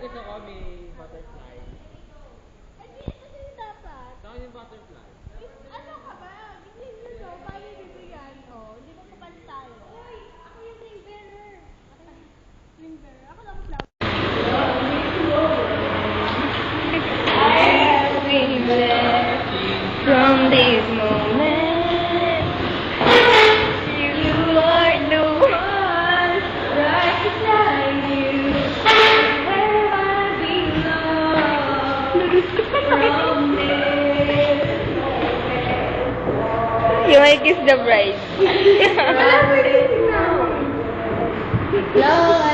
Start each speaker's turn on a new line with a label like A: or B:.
A: gusto ko may butterfly.
B: Ito yung dapat.
A: Saka yung butterfly.
B: Ano ka ba? Hindi nyo, paano bibigyan? Oh, hindi mo kapal tayo. Uy, ako yung ring bearer. Ring bearer. Ako lang flower.
C: From this moment, you are the one right beside you, where I belong. From this moment, you might kiss the bride.
B: Wala, pwede now.
C: Love